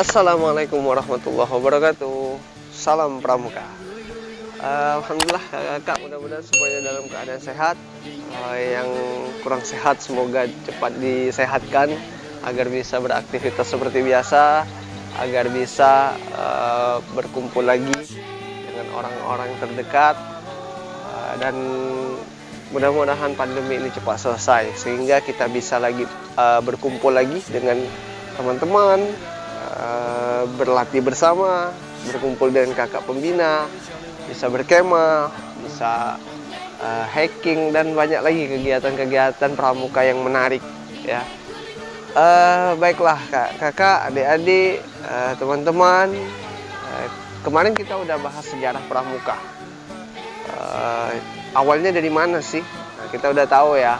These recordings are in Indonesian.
Assalamualaikum warahmatullahi wabarakatuh. Salam Pramuka. Alhamdulillah kakak, mudah-mudahan semuanya dalam keadaan sehat. Yang kurang sehat semoga cepat disehatkan agar bisa beraktivitas seperti biasa, agar bisa berkumpul lagi dengan orang-orang terdekat, dan mudah-mudahan pandemi ini cepat selesai sehingga kita bisa lagi berkumpul lagi dengan teman-teman, berlatih bersama, berkumpul dengan kakak pembina, bisa berkemah, bisa hiking, dan banyak lagi kegiatan-kegiatan pramuka yang menarik ya. Baiklah kakak, adik-adik, teman-teman, kemarin kita udah bahas sejarah pramuka. Awalnya dari mana sih? Nah, kita udah tahu ya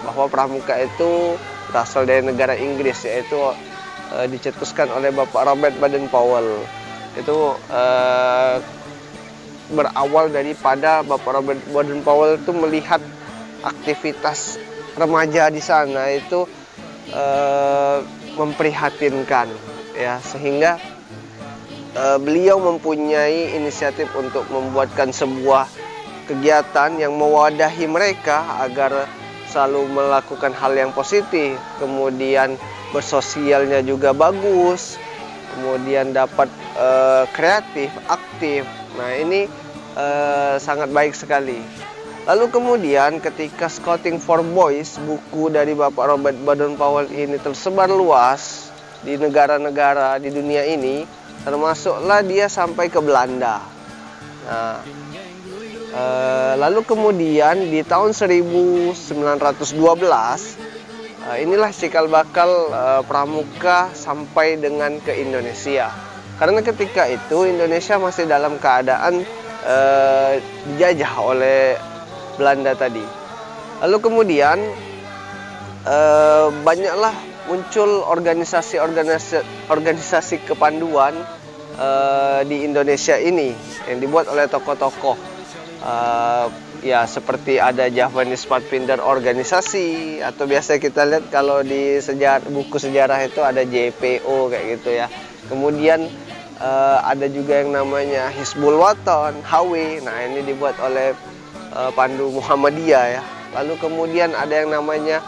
bahwa pramuka itu berasal dari negara Inggris, yaitu dicetuskan oleh Bapak Robert Baden-Powell. Itu berawal daripada Bapak Robert Baden-Powell itu melihat aktivitas remaja di sana itu memprihatinkan ya, sehingga beliau mempunyai inisiatif untuk membuatkan sebuah kegiatan yang mewadahi mereka agar selalu melakukan hal yang positif, kemudian bersosialnya juga bagus, kemudian dapat kreatif, aktif. Nah ini sangat baik sekali. Lalu kemudian ketika Scouting for Boys, buku dari Bapak Robert Baden-Powell ini tersebar luas di negara-negara di dunia ini, termasuklah dia sampai ke Belanda. Nah, lalu kemudian di tahun 1912 inilah cikal bakal pramuka sampai dengan ke Indonesia. Karena ketika itu Indonesia masih dalam keadaan dijajah oleh Belanda tadi. Lalu kemudian banyaklah muncul organisasi kepanduan di Indonesia ini yang dibuat oleh tokoh-tokoh. Ya seperti ada Javanese Pathfinder organisasi, atau biasa kita lihat kalau di buku sejarah itu ada JPO kayak gitu ya. Kemudian ada juga yang namanya Hizbul Wathan, HW. Nah ini dibuat oleh Pandu Muhammadiyah ya. Lalu kemudian ada yang namanya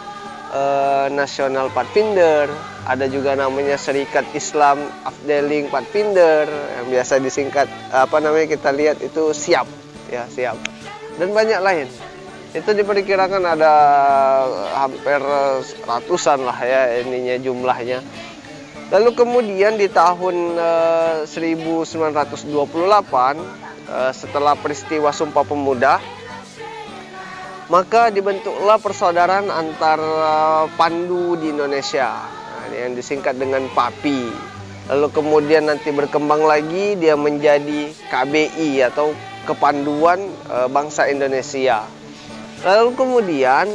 National Pathfinder, ada juga namanya Serikat Islam Afdeling Pathfinder yang biasa disingkat kita lihat itu SIAP ya, SIAP. Dan banyak lain. Itu diperkirakan ada hampir ratusan lah ya ininya jumlahnya. Lalu kemudian di tahun 1928 setelah peristiwa Sumpah Pemuda, maka dibentuklah persaudaraan antar Pandu di Indonesia, yang disingkat dengan PAPI. Lalu kemudian nanti berkembang lagi dia menjadi KBI atau Kepanduan Bangsa Indonesia. Lalu kemudian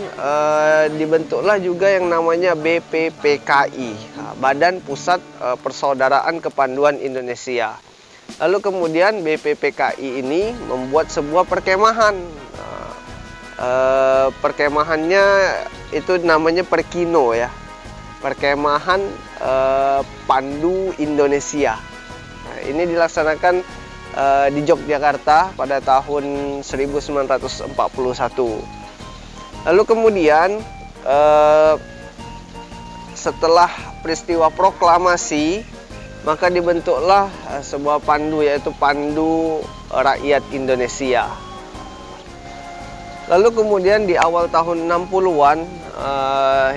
dibentuklah juga yang namanya BPPKI, Badan Pusat Persaudaraan Kepanduan Indonesia. Lalu kemudian BPPKI ini membuat sebuah perkemahan. Perkemahannya itu namanya Perkino ya, Perkemahan Pandu Indonesia. Nah, ini dilaksanakan di Yogyakarta pada tahun 1941. Lalu kemudian setelah peristiwa proklamasi, maka dibentuklah sebuah pandu, yaitu Pandu Rakyat Indonesia. Lalu kemudian di awal tahun 60-an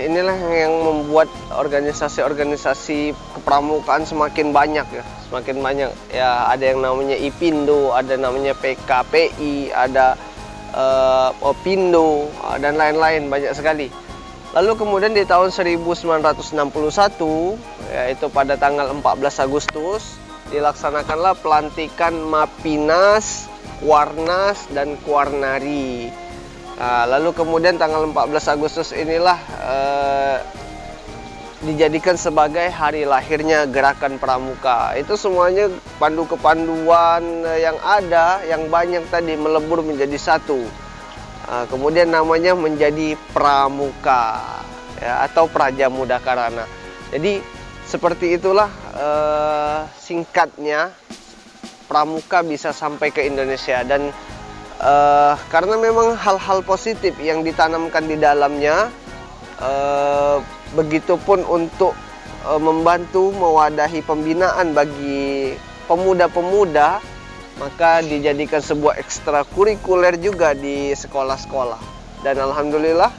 inilah yang membuat organisasi-organisasi kepramukaan semakin banyak ya, semakin banyak ya. Ada yang namanya IPindo, ada namanya PKPI, ada Opindo, dan lain-lain, banyak sekali. Lalu kemudian di tahun 1961, yaitu pada tanggal 14 Agustus, dilaksanakanlah pelantikan Mapinas, Kuarnas, dan Kuarnari. Nah, lalu kemudian tanggal 14 Agustus inilah dijadikan sebagai hari lahirnya Gerakan Pramuka. Itu semuanya pandu kepanduan yang ada, yang banyak tadi melebur menjadi satu. Kemudian namanya menjadi Pramuka ya, atau Praja Muda Karana. Jadi seperti itulah singkatnya Pramuka bisa sampai ke Indonesia. Dan karena memang hal-hal positif yang ditanamkan di dalamnya, begitupun untuk membantu mewadahi pembinaan bagi pemuda-pemuda, maka dijadikan sebuah ekstrakurikuler juga di sekolah-sekolah. Dan alhamdulillah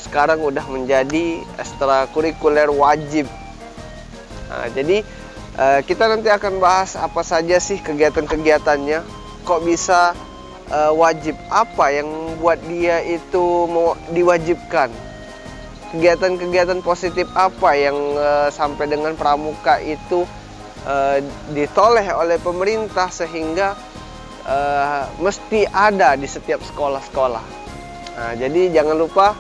sekarang udah menjadi ekstrakurikuler wajib. Nah, jadi kita nanti akan bahas apa saja sih kegiatan-kegiatannya, kok bisa wajib, apa yang membuat dia itu mau diwajibkan, kegiatan-kegiatan positif apa yang sampai dengan pramuka itu ditoleh oleh pemerintah sehingga mesti ada di setiap sekolah-sekolah. Nah, jadi jangan lupa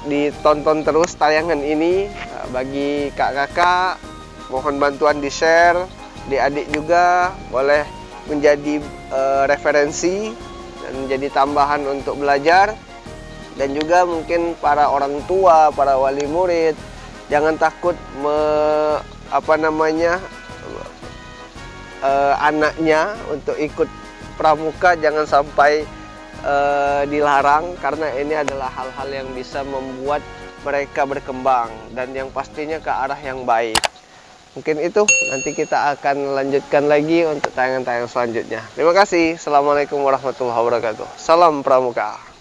ditonton terus tayangan ini. Bagi kakak-kakak, mohon bantuan di share, adik-adik juga boleh menjadi referensi dan menjadi tambahan untuk belajar. Dan juga mungkin para orang tua, para wali murid, jangan takut anaknya untuk ikut pramuka, jangan sampai dilarang, karena ini adalah hal-hal yang bisa membuat mereka berkembang dan yang pastinya ke arah yang baik. Mungkin itu, nanti kita akan lanjutkan lagi untuk tayangan-tayangan selanjutnya. Terima kasih. Assalamualaikum warahmatullahi wabarakatuh. Salam pramuka.